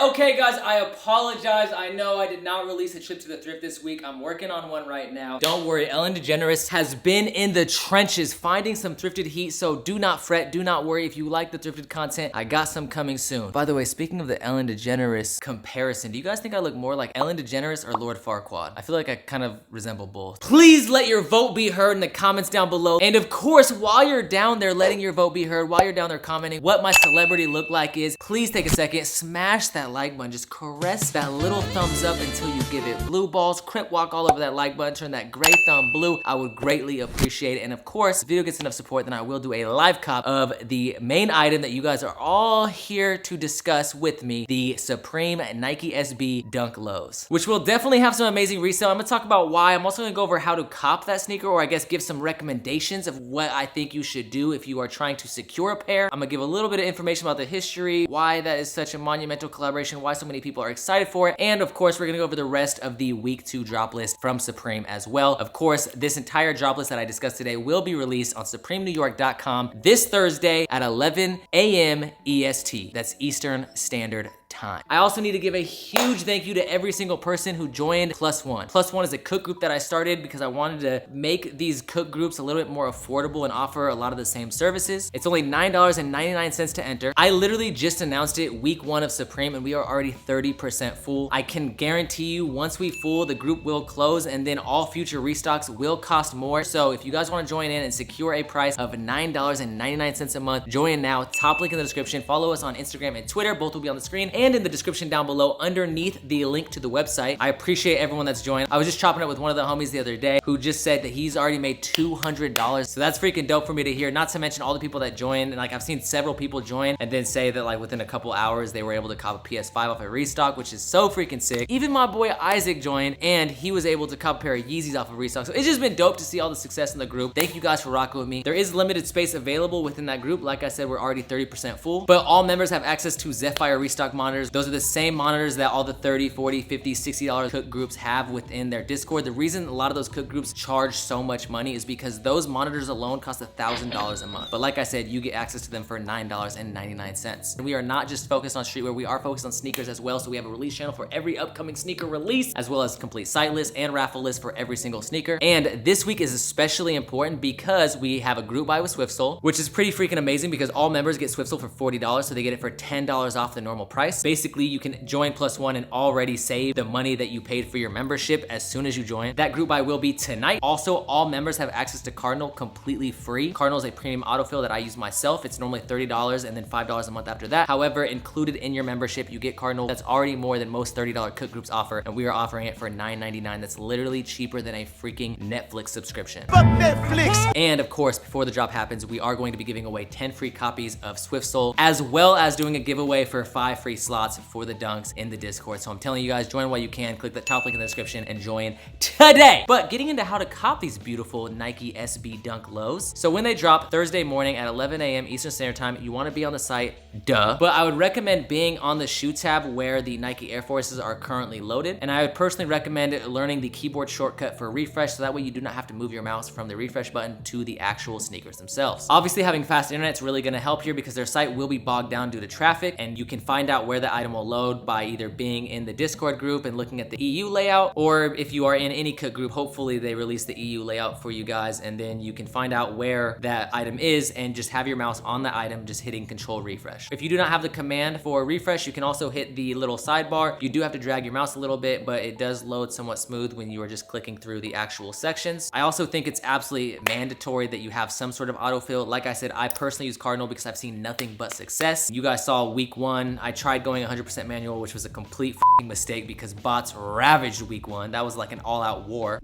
Okay guys, I apologize. I know I did not release a trip to the thrift this week. I'm working on one right now. Don't worry, Ellen DeGeneres has been in the trenches finding some thrifted heat, so do not fret, do not worry. If you like the thrifted content, I got some coming soon. By the way, speaking of the Ellen DeGeneres comparison, do you guys think I look more like Ellen DeGeneres or Lord Farquaad? I feel like I kind of resemble both. Please let your vote be heard in the comments down below. And of course, while you're down there letting your vote be heard, while you're down there commenting what my celebrity look like is, please take a second, smash that like button, just caress that little thumbs up until you give it blue balls, crip walk all over that like button, turn that gray thumb blue. I would greatly appreciate it. And of course, if the video gets enough support, then I will do a live cop of the main item that you guys are all here to discuss with me, the Supreme Nike SB Dunk Lows, which will definitely have some amazing resale. I'm gonna talk about why. I'm also gonna go over how to cop that sneaker, or I guess give some recommendations of what I think you should do if you are trying to secure a pair. I'm gonna give a little bit of information about the history, why that is such a monumental collaboration, why so many people are excited for it, and of course, we're gonna go over the rest of the week 2 drop list from Supreme as well. Of course, this entire drop list that I discussed today will be released on supremenewyork.com this Thursday at 11 a.m. EST. That's Eastern Standard Time. I also need to give a huge thank you to every single person who joined Plus One. Plus One is a cook group that I started because I wanted to make these cook groups a little bit more affordable and offer a lot of the same services. It's only $9.99 to enter. I literally just announced it week 1 of Supreme and we are already 30% full. I can guarantee you once we full, the group will close and then all future restocks will cost more. So if you guys want to join in and secure a price of $9.99 a month, join now. Top link in the description. Follow us on Instagram and Twitter. Both will be on the screen and in the description down below underneath the link to the website. I appreciate everyone that's joined. I was just chopping it with one of the homies the other day who just said that he's already made $200. So that's freaking dope for me to hear. Not to mention all the people that joined. And like I've seen several people join and then say that like within a couple hours they were able to cop a PS5 off a restock, which is so freaking sick. Even my boy Isaac joined and he was able to cop a pair of Yeezys off of restock. So it's just been dope to see all the success in the group. Thank you guys for rocking with me. There is limited space available within that group. Like I said, we're already 30% full, but all members have access to Zephyr restock monitors. Those are the same monitors that all the $30, $40, $50, $60 cook groups have within their Discord. The reason a lot of those cook groups charge so much money is because those monitors alone cost $1,000 a month. But like I said, you get access to them for $9.99. And we are not just focused on streetwear, we are focused on sneakers as well. So we have a release channel for every upcoming sneaker release, as well as complete site list and raffle list for every single sneaker. And this week is especially important because we have a group buy with SwiftSole, which is pretty freaking amazing because all members get SwiftSole for $40, so they get it for $10 off the normal price. Basically, you can join Plus One and already save the money that you paid for your membership as soon as you join. That group buy will be tonight. Also, all members have access to Cardinal completely free. Cardinal is a premium autofill that I use myself. It's normally $30 and then $5 a month after that. However, included in your membership, you get Cardinal. That's already more than most $30 cook groups offer, and we are offering it for $9.99. That's literally cheaper than a freaking Netflix subscription. Fuck Netflix! And of course, before the drop happens, we are going to be giving away 10 free copies of SwiftSole, as well as doing a giveaway for 5 free slots for the dunks in the Discord. So I'm telling you guys, join while you can. Click the top link in the description and join today. But getting into how to cop these beautiful Nike SB Dunk Lows. So when they drop Thursday morning at 11 a.m. Eastern Standard Time, you want to be on the site, duh. But I would recommend being on the shoe tab where the Nike Air Forces are currently loaded. And I would personally recommend learning the keyboard shortcut for refresh, so that way you do not have to move your mouse from the refresh button to the actual sneakers themselves. Obviously, having fast internet is really going to help here because their site will be bogged down due to traffic, and you can find out where the item will load by either being in the Discord group and looking at the EU layout, or if you are in any cook group, hopefully they release the EU layout for you guys, and then you can find out where that item is and just have your mouse on the item, just hitting control refresh. If you do not have the command for refresh, you can also hit the little sidebar. You do have to drag your mouse a little bit, but it does load somewhat smooth when you are just clicking through the actual sections. I also think it's absolutely mandatory that you have some sort of autofill. Like I said, I personally use Cardinal because I've seen nothing but success. You guys saw week 1, I tried going 100% manual, which was a complete mistake because bots ravaged week 1. That was like an all-out war.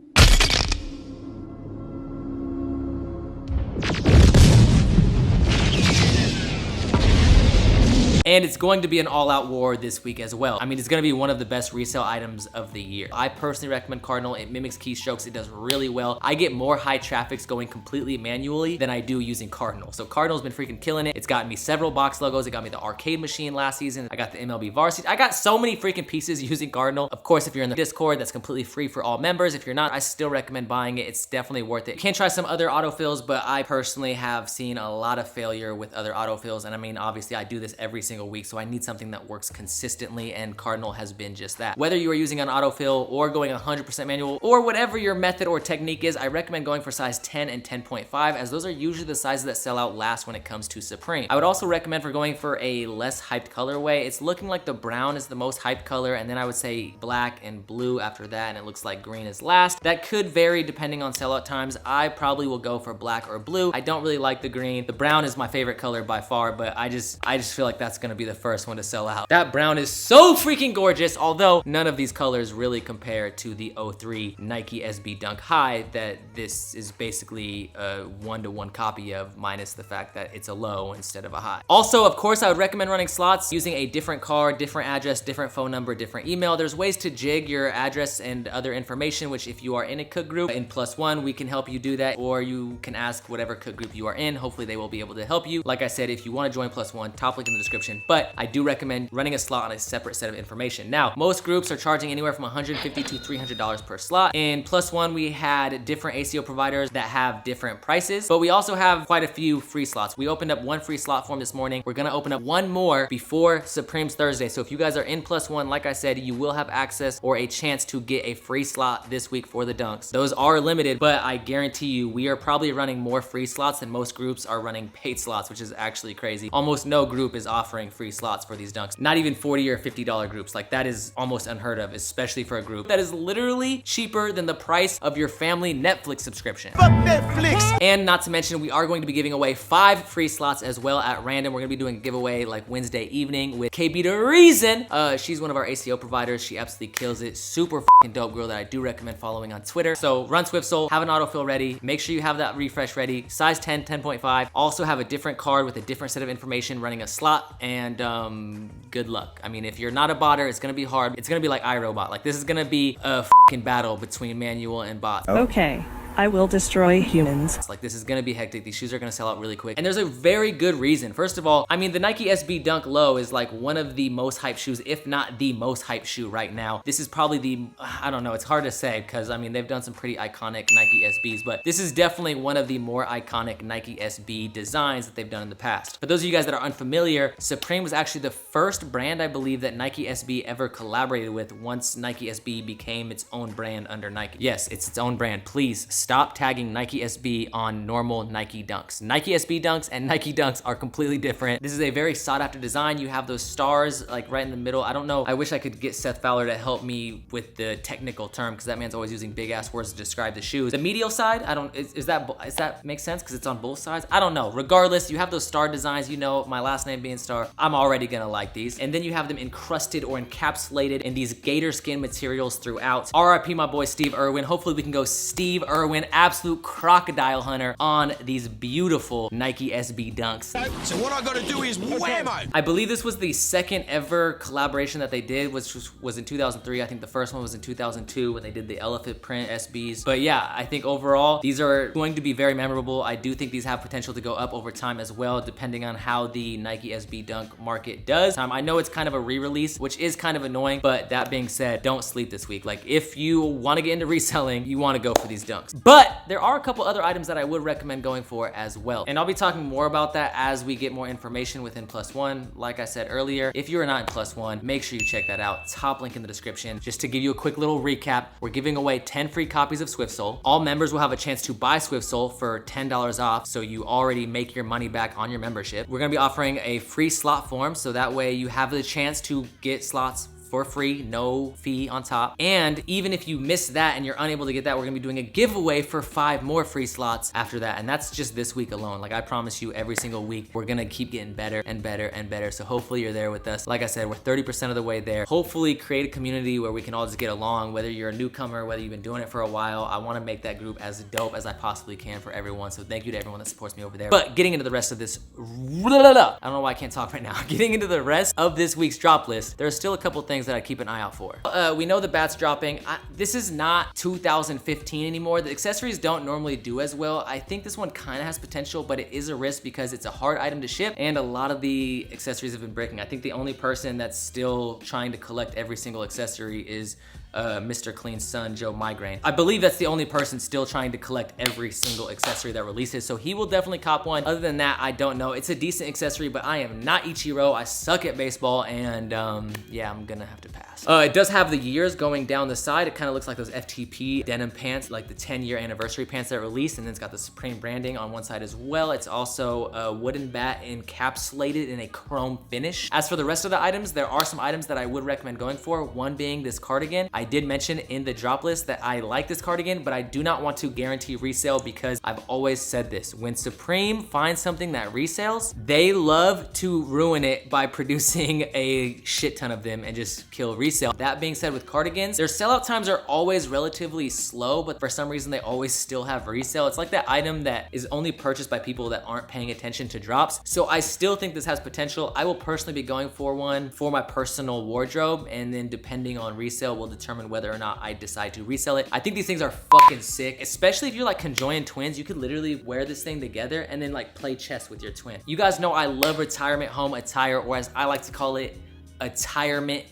And it's going to be an all-out war this week as well. I mean, it's gonna be one of the best resale items of the year. I personally recommend Cardinal. It mimics keystrokes. It does really well. I get more high traffics going completely manually than I do using Cardinal. So Cardinal's been freaking killing it. It's gotten me several box logos. It got me the arcade machine last season. I got the MLB varsity. I got so many freaking pieces using Cardinal. Of course, if you're in the Discord, that's completely free for all members. If you're not, I still recommend buying it. It's definitely worth it. You can try some other autofills, but I personally have seen a lot of failure with other autofills. And I mean, obviously I do this every single single week, so I need something that works consistently, and Cardinal has been just that. Whether you are using an autofill or going 100% manual or whatever your method or technique is, I recommend going for size 10 and 10.5 as those are usually the sizes that sell out last when it comes to Supreme. I would also recommend for going for a less hyped colorway. It's looking like the brown is the most hyped color, and then I would say black and blue after that, and it looks like green is last. That could vary depending on sellout times. I probably will go for black or blue. I don't really like the green. The brown is my favorite color by far, but I just feel like that's gonna be the first one to sell out. That brown is so freaking gorgeous, although none of these colors really compare to the 03 Nike SB Dunk High that this is basically a one-to-one copy of, minus the fact that it's a low instead of a high. Also, of course, I would recommend running slots using a different card, different address, different phone number, different email. There's ways to jig your address and other information, which if you are in a cook group in +1, we can help you do that, or you can ask whatever cook group you are in. Hopefully they will be able to help you. Like I said, if you want to join +1, top link in the description, but I do recommend running a slot on a separate set of information. Now, most groups are charging anywhere from $150 to $300 per slot. In +1, we had different ACO providers that have different prices, but we also have quite a few free slots. We opened up one free slot form this morning. We're gonna open up one more before Supreme's Thursday. So if you guys are in +1, like I said, you will have access or a chance to get a free slot this week for the dunks. Those are limited, but I guarantee you, we are probably running more free slots than most groups are running paid slots, which is actually crazy. Almost no group is offering free slots for these dunks. Not even $40 or $50 groups. Like, that is almost unheard of, especially for a group that is literally cheaper than the price of your family Netflix subscription. Fuck Netflix! And not to mention, we are going to be giving away 5 free slots as well at random. We're gonna be doing a giveaway like Wednesday evening with KB the Reason. She's one of our ACO providers. She absolutely kills it. Super fucking dope girl that I do recommend following on Twitter. So run SwiftSole, have an autofill ready. Make sure you have that refresh ready. Size 10, 10.5. Also have a different card with a different set of information running a slot, and good luck. I mean, if you're not a botter, it's gonna be hard. It's gonna be like iRobot. Like, this is gonna be a fucking battle between manual and bot. Okay. I will destroy humans. Like, this is gonna be hectic. These shoes are gonna sell out really quick. And there's a very good reason. First of all, I mean, the Nike SB Dunk Low is like one of the most hyped shoes, if not the most hyped shoe right now. This is probably the, I don't know, it's hard to say because, I mean, they've done some pretty iconic Nike SBs, but this is definitely one of the more iconic Nike SB designs that they've done in the past. For those of you guys that are unfamiliar, Supreme was actually the first brand, I believe, that Nike SB ever collaborated with once Nike SB became its own brand under Nike. Yes, it's its own brand. Please stop tagging Nike SB on normal Nike Dunks. Nike SB Dunks and Nike Dunks are completely different. This is a very sought after design. You have those stars like right in the middle. I don't know. I wish I could get Seth Fowler to help me with the technical term because that man's always using big ass words to describe the shoes. The medial side, I don't, is that make sense because it's on both sides? I don't know. Regardless, you have those star designs. You know, my last name being Star, I'm already gonna like these. And then you have them encrusted or encapsulated in these gator skin materials throughout. RIP my boy Steve Irwin. Hopefully we can go Steve Irwin, absolute crocodile hunter on these beautiful Nike SB Dunks. So what I gotta do is whammo! I believe this was the second ever collaboration that they did, which was in 2003. I think the first one was in 2002 when they did the elephant print SBs. But yeah, I think overall, these are going to be very memorable. I do think these have potential to go up over time as well, depending on how the Nike SB Dunk market does. I know it's kind of a re-release, which is kind of annoying, but that being said, don't sleep this week. Like, if you wanna get into reselling, you wanna go for these Dunks. But there are a couple other items that I would recommend going for as well. And I'll be talking more about that as we get more information within +1. Like I said earlier, if you're not in +1, make sure you check that out. Top link in the description. Just to give you a quick little recap, we're giving away 10 free copies of SwiftSole. All members will have a chance to buy SwiftSole for $10 off, so you already make your money back on your membership. We're gonna be offering a free slot form, so that way you have the chance to get slots for free, no fee on top. And even if you miss that and you're unable to get that, we're gonna be doing a giveaway for 5 more free slots after that. And that's just this week alone. Like, I promise you, every single week, we're gonna keep getting better and better and better. So hopefully you're there with us. Like I said, we're 30% of the way there. Hopefully create a community where we can all just get along, whether you're a newcomer, whether you've been doing it for a while. I wanna make that group as dope as I possibly can for everyone. So thank you to everyone that supports me over there. But getting into the rest of this, I don't know why I can't talk right now. Getting into the rest of this week's drop list, there's still a couple things that I keep an eye out for. We know the bat's dropping. This is not 2015 anymore. The accessories don't normally do as well. I think this one kind of has potential, but it is a risk because it's a hard item to ship and a lot of the accessories have been breaking. I think the only person that's still trying to collect every single accessory is Mr. Clean's son, Joe Migraine. I believe that's the only person still trying to collect every single accessory that releases, so he will definitely cop one. Other than that, I don't know. It's a decent accessory, but I am not Ichiro. I suck at baseball, and yeah, I'm gonna have to pass. It does have the years going down the side. It kind of looks like those FTP denim pants, like the 10-year anniversary pants that released, and then it's got the Supreme branding on one side as well. It's also a wooden bat encapsulated in a chrome finish. As for the rest of the items, there are some items that I would recommend going for. One being this cardigan. I did mention in the drop list that I like this cardigan, but I do not want to guarantee resale because I've always said this. When Supreme finds something that resells, they love to ruin it by producing a shit ton of them and just kill resale. That being said, with cardigans, their sellout times are always relatively slow, but for some reason they always still have resale. It's like that item that is only purchased by people that aren't paying attention to drops. So I still think this has potential. I will personally be going for one for my personal wardrobe, and then depending on resale will determine whether or not I decide to resell it. I think these things are fucking sick, especially if you're like conjoined twins. You could literally wear this thing together and then like play chess with your twin. You guys know I love retirement home attire, or as I like to call it, attirement.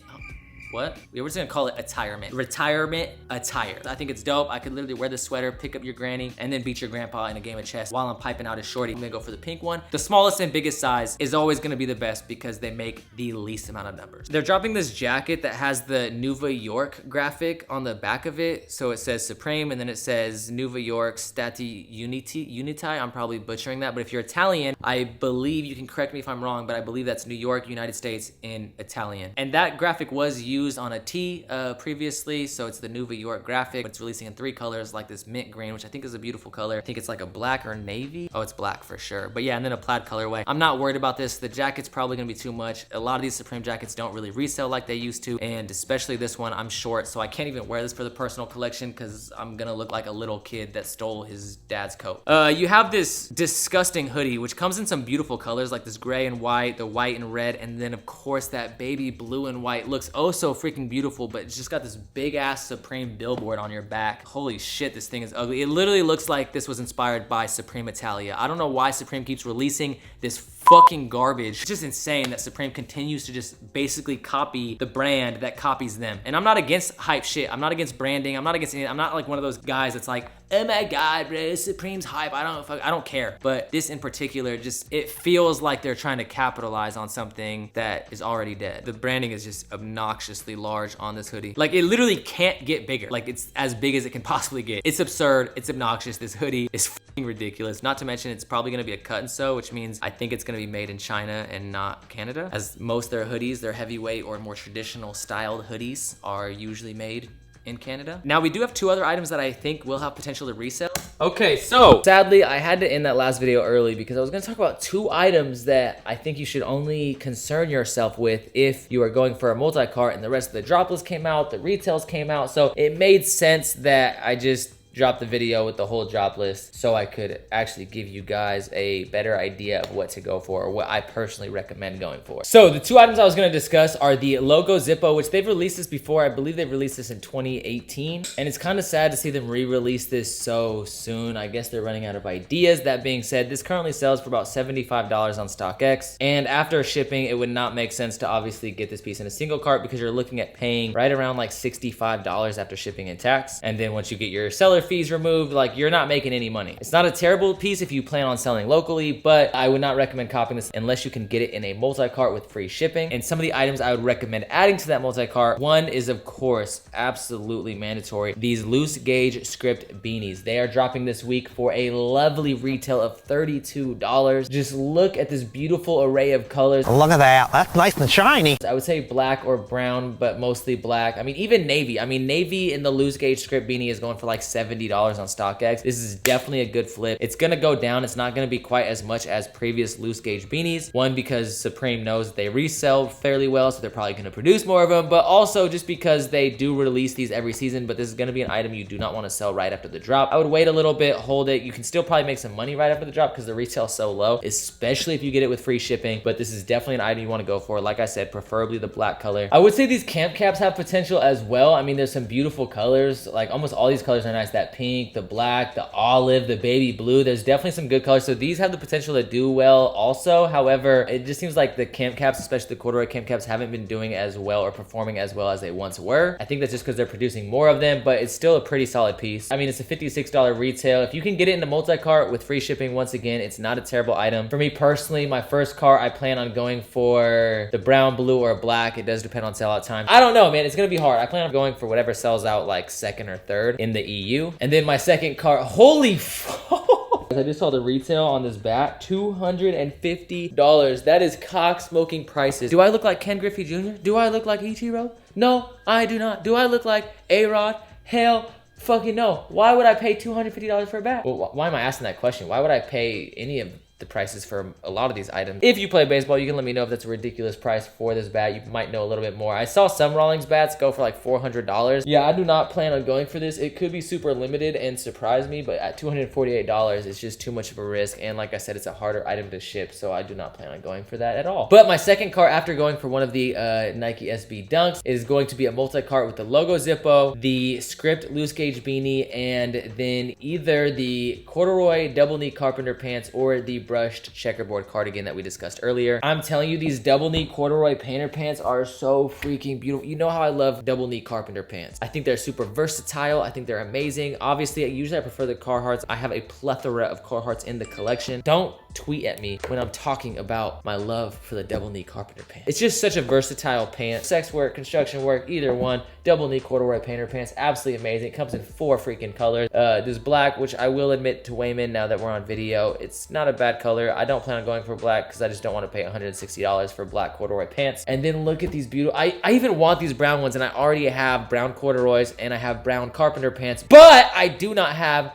What? We were just gonna call it attirement. Retirement attire. I think it's dope. I could literally wear this sweater, pick up your granny, and then beat your grandpa in a game of chess while I'm piping out a shorty. I'm gonna go for the pink one. The smallest and biggest size is always gonna be the best because they make the least amount of numbers. They're dropping this jacket that has the Nuva York graphic on the back of it. So it says Supreme, and then it says Nuva York Stati Uniti. I'm probably butchering that, but if you're Italian, I believe, you can correct me if I'm wrong, but I believe that's New York, United States in Italian. And that graphic was used on a tee previously, so it's the Nuva York graphic. It's releasing in 3 colors, like this mint green, which I think is a beautiful color. I think it's like a black or navy. Oh, it's black for sure. But yeah, and then a plaid colorway. I'm not worried about this. The jacket's probably gonna be too much. A lot of these Supreme jackets don't really resell like they used to, and especially this one, I'm short, so I can't even wear this for the personal collection because I'm gonna look like a little kid that stole his dad's coat. You have this disgusting hoodie, which comes in some beautiful colors, like this gray and white, the white and red, and then of course that baby blue and white looks oh so freaking beautiful, but it's just got this big ass Supreme billboard on your back. Holy shit, this thing is ugly. It literally looks like this was inspired by Supreme Italia. I don't know why Supreme keeps releasing this fucking garbage. It's just insane that Supreme continues to just basically copy the brand that copies them. And I'm not against hype shit. I'm not against branding. I'm not against anything. I'm not like one of those guys that's like, oh my God, bro, Supreme's hype. I don't care. But this in particular, just, it feels like they're trying to capitalize on something that is already dead. The branding is just obnoxiously large on this hoodie. Like, it literally can't get bigger. Like, it's as big as it can possibly get. It's absurd. It's obnoxious. This hoodie is fucking ridiculous. Not to mention, it's probably gonna be a cut and sew, which means I think it's gonna be made in China and not Canada, as most of their hoodies, their heavyweight or more traditional styled hoodies, are usually made in Canada. Now, we do have 2 other items that I think will have potential to resell. Okay, so sadly, I had to end that last video early because I was gonna talk about 2 items that I think you should only concern yourself with if you are going for a multi-cart, and the rest of the drop list came out, the retails came out, so it made sense that I just dropped the video with the whole drop list so I could actually give you guys a better idea of what to go for, or what I personally recommend going for. So the 2 items I was gonna discuss are the Logo Zippo, which they've released this before. I believe they've released this in 2018. And it's kind of sad to see them re-release this so soon. I guess they're running out of ideas. That being said, this currently sells for about $75 on StockX. And after shipping, it would not make sense to obviously get this piece in a single cart because you're looking at paying right around like $65 after shipping and tax. And then once you get your seller fees removed, like, you're not making any money. It's not a terrible piece if you plan on selling locally, but I would not recommend copying this unless you can get it in a multi-cart with free shipping. And some of the items I would recommend adding to that multi-cart, one is of course absolutely mandatory, these loose gauge script beanies. They are dropping this week for a lovely retail of $32. Just look at this beautiful array of colors. Look at that, that's nice and shiny. I would say black or brown, but mostly black. I mean, even navy. I mean, navy in the loose gauge script beanie is going for like $70 on StockX. This is definitely a good flip. It's gonna go down. It's not gonna be quite as much as previous loose gauge beanies. One, because Supreme knows that they resell fairly well, so they're probably gonna produce more of them, but also just because they do release these every season, but this is gonna be an item you do not wanna sell right after the drop. I would wait a little bit, hold it. You can still probably make some money right after the drop because the retail is so low, especially if you get it with free shipping, but this is definitely an item you wanna go for. Like I said, preferably the black color. I would say these camp caps have potential as well. I mean, there's some beautiful colors. Like, almost all these colors are nice. That that pink, the black, the olive, the baby blue. There's definitely some good colors. So these have the potential to do well also. However, it just seems like the camp caps, especially the corduroy camp caps, haven't been doing as well or performing as well as they once were. I think that's just because they're producing more of them, but it's still a pretty solid piece. I mean, it's a $56 retail. If you can get it in a multi-cart with free shipping, once again, it's not a terrible item. For me personally, my first cart, I plan on going for the brown, blue, or black. It does depend on sellout time. I don't know, man. It's gonna be hard. I plan on going for whatever sells out like second or third in the EU. And then my second cart, holy fuck. I just saw the retail on this bat, $250. That is cock smoking prices. Do I look like Ken Griffey Jr.? Do I look like Ichiro? No, I do not. Do I look like A-Rod? Hell fucking no. Why would I pay $250 for a bat? Well, why am I asking that question? Why would I pay any of the prices for a lot of these items? If you play baseball, you can let me know if that's a ridiculous price for this bat. You might know a little bit more. I saw some Rawlings bats go for like $400. Yeah, I do not plan on going for this. It could be super limited and surprise me, but at $248, it's just too much of a risk. And like I said, it's a harder item to ship, so I do not plan on going for that at all. But my second cart after going for one of the Nike SB Dunks is going to be a multi-cart with the logo Zippo, the script loose gauge beanie, and then either the corduroy double knee carpenter pants or the brushed checkerboard cardigan that we discussed earlier. I'm telling you, these double knee corduroy painter pants are so freaking beautiful. You know how I love double knee carpenter pants. I think they're super versatile. I think they're amazing. Obviously, usually I prefer the Carhartts. I have a plethora of Carhartts in the collection. Don't tweet at me when I'm talking about my love for the double knee carpenter pants. It's just such a versatile pant. Sex work, construction work, either one. Double knee corduroy painter pants, absolutely amazing. It comes in 4 freaking colors. This black, which I will admit to Wayman now that we're on video, it's not a bad color. I don't plan on going for black because I just don't want to pay $160 for black corduroy pants. And then look at these beautiful, I even want these brown ones, and I already have brown corduroys and I have brown carpenter pants, but I do not have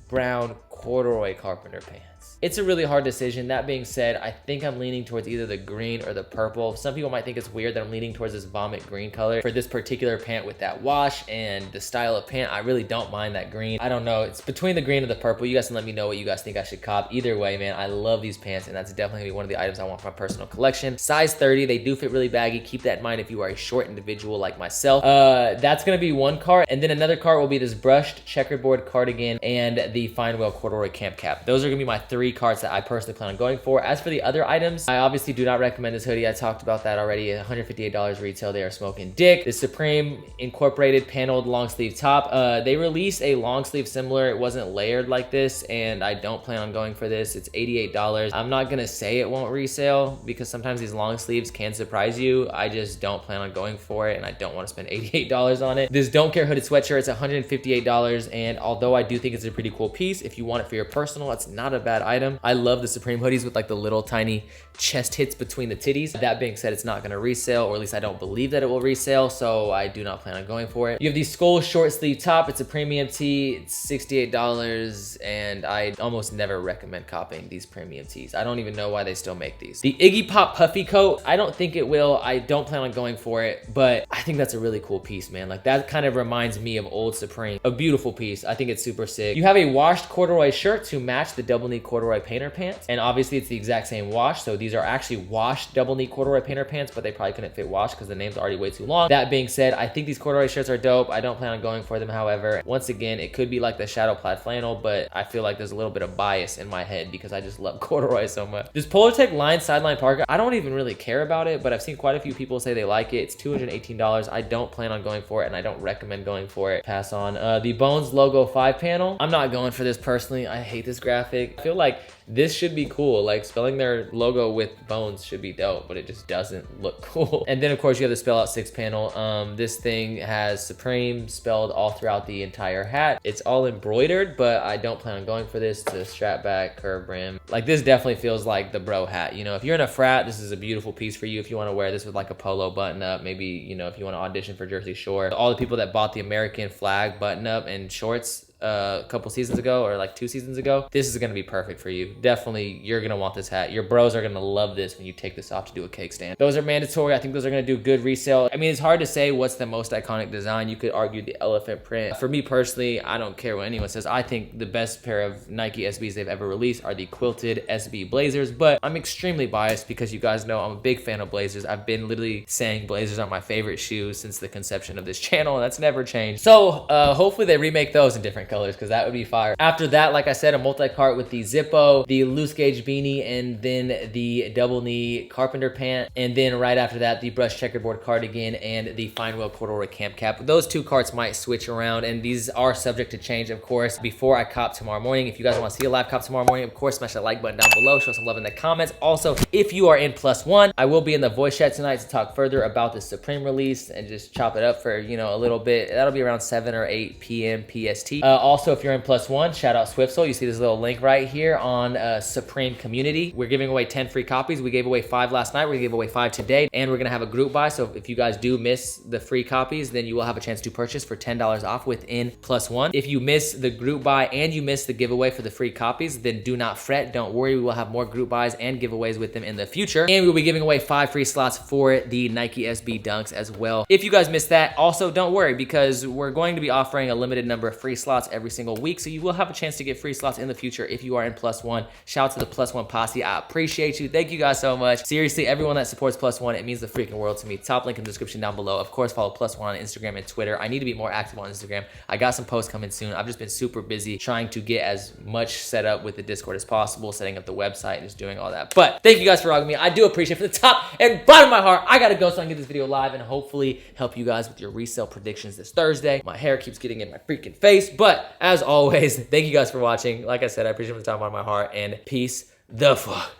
brown corduroy carpenter pants. It's a really hard decision. That being said, I think I'm leaning towards either the green or the purple. Some people might think it's weird that I'm leaning towards this vomit green color for this particular pant with that wash and the style of pant. I really don't mind that green. I don't know. It's between the green and the purple. You guys can let me know what you guys think I should cop. Either way, man, I love these pants, and that's definitely gonna be one of the items I want for my personal collection. Size 30, they do fit really baggy. Keep that in mind if you are a short individual like myself. That's gonna be one cart, and then another cart will be this brushed checkerboard cardigan and the Finewell corduroy camp cap. Those are gonna be my 3 carts that I personally plan on going for. As for the other items, I obviously do not recommend this hoodie. I talked about that already. $158 retail. They are smoking dick. The Supreme incorporated paneled long sleeve top. They released a long sleeve similar. It wasn't layered like this, and I don't plan on going for this. It's $88. I'm not gonna say it won't resell because sometimes these long sleeves can surprise you. I just don't plan on going for it, and I don't want to spend $88 on it. This Don't Care hooded sweatshirt, it's $158, and although I do think it's a pretty cool piece, if you want it for your personal, it's not a bad item. I love the Supreme hoodies with like the little tiny chest hits between the titties. That being said, it's not gonna resell, or at least I don't believe that it will resell, so I do not plan on going for it. You have the Skull short sleeve top. It's a premium tee. It's $68, and I almost never recommend copying these premium tees. I don't even know why they still make these. The Iggy Pop puffy coat, I don't think it will. I don't plan on going for it, but I think that's a really cool piece, man. Like, that kind of reminds me of old Supreme. A beautiful piece. I think it's super sick. You have a washed corduroy shirt to match the double knee corduroy painter pants, and obviously it's the exact same wash, so these are actually washed double knee corduroy painter pants, but they probably couldn't fit wash because the name's already way too long. That being said, I think these corduroy shirts are dope. I don't plan on going for them, however. Once again, it could be like the shadow plaid flannel, but I feel like there's a little bit of bias in my head because I just love corduroy so much. This Polartec line sideline parka, I don't even really care about it, but I've seen quite a few people say they like it. It's $218. I don't plan on going for it, and I don't recommend going for it. Pass on. The Bones logo 5 panel, I'm not going for this personally. I hate this graphic. I feel like this should be cool. Like, spelling their logo with bones should be dope, but it just doesn't look cool. And then of course you have the spell out 6 panel. This thing has Supreme spelled all throughout the entire hat. It's all embroidered, but I don't plan on going for this. To strap back, curve brim. Like, this definitely feels like the bro hat. You know, if you're in a frat, this is a beautiful piece for you. If you want to wear this with like a polo button up, maybe, you know, if you want to audition for Jersey Shore. All the people that bought the American flag button up and shorts a couple seasons ago, or like 2 seasons ago, this is gonna be perfect for you. Definitely, you're gonna want this hat. Your bros are gonna love this when you take this off to do a cake stand. Those are mandatory. I think those are gonna do good resale. I mean, it's hard to say what's the most iconic design. You could argue the elephant print. For me personally, I don't care what anyone says. I think the best pair of Nike SBs they've ever released are the quilted SB Blazers, but I'm extremely biased because you guys know I'm a big fan of Blazers. I've been literally saying Blazers are my favorite shoes since the conception of this channel, and that's never changed. So hopefully they remake those in different colors because that would be fire. After that, like I said, a multi-cart with the Zippo, the loose gauge beanie, and then the double knee carpenter pant. And then right after that, the brushed checkerboard cardigan and the fine wheel corduroy camp cap. Those two carts might switch around, and these are subject to change, of course, before I cop tomorrow morning. If you guys want to see a live cop tomorrow morning, of course, smash that like button down below. Show some love in the comments. Also, if you are in +1, I will be in the voice chat tonight to talk further about the Supreme release and just chop it up for, you know, a little bit. That'll be around 7 or 8 p.m. PST. Also, if you're in +1, shout out SwiftSoul. You see this little link right here on Supreme Community. We're giving away 10 free copies. We gave away 5 last night. We're gonna give away 5 today, and we're gonna have a group buy. So if you guys do miss the free copies, then you will have a chance to purchase for $10 off within +1. If you miss the group buy and you miss the giveaway for the free copies, then do not fret. Don't worry. We will have more group buys and giveaways with them in the future. And we'll be giving away 5 free slots for the Nike SB Dunks as well. If you guys missed that, also don't worry, because we're going to be offering a limited number of free slots every single week. So you will have a chance to get free slots in the future if you are in +1. Shout out to the +1 posse. I appreciate you. Thank you guys so much. Seriously, everyone that supports +1, it means the freaking world to me. Top link in the description down below. Of course, follow +1 on Instagram and Twitter. I need to be more active on Instagram. I got some posts coming soon. I've just been super busy trying to get as much set up with the Discord as possible, setting up the website and just doing all that. But thank you guys for rocking me. I do appreciate it from the top and bottom of my heart. I gotta go so I can get this video live and hopefully help you guys with your resale predictions this Thursday. My hair keeps getting in my freaking face, but as always, thank you guys for watching. Like I said, I appreciate it from the top of my heart, and peace the fuck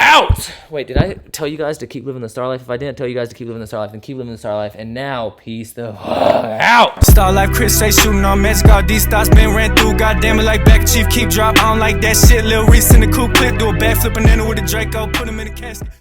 out. Wait, did I tell you guys to keep living the star life? If I didn't tell you guys to keep living the star life, then keep living the star life. And now, peace the fuck out. Star life, Chris say shooting on magic. All these thoughts been ran through. Goddamn it, like back chief, keep drop. I don't like that shit. Lil Reese in the cool clip, do a backflip and then with a Draco, put him in a casket.